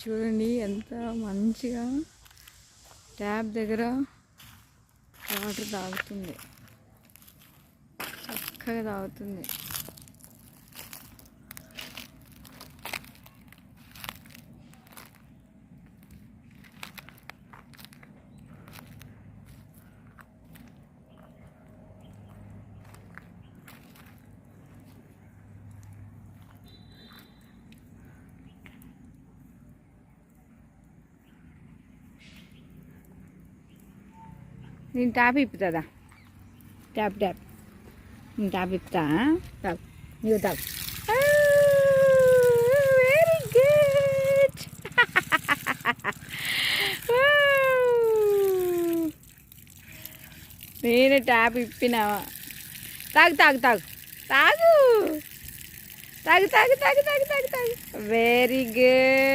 చూడండి ఎంత మంచిగా ట్యాప్ దగ్గర వాటర్ తాగుతుంది, చక్కగా తాగుతుంది. నేను ట్యాప్ ఇప్పుతుందా? ట్యాప్ ట్యాప్ నేను ట్యాప్ ఇప్పుతా. తాగు, నీవు తాగు. Very good. నేను ట్యాప్ ఇప్పినావా? తాగు తాగు తాగు తాగు తాగు తాగు తాగు తాగు తాగు తాగు. Very good.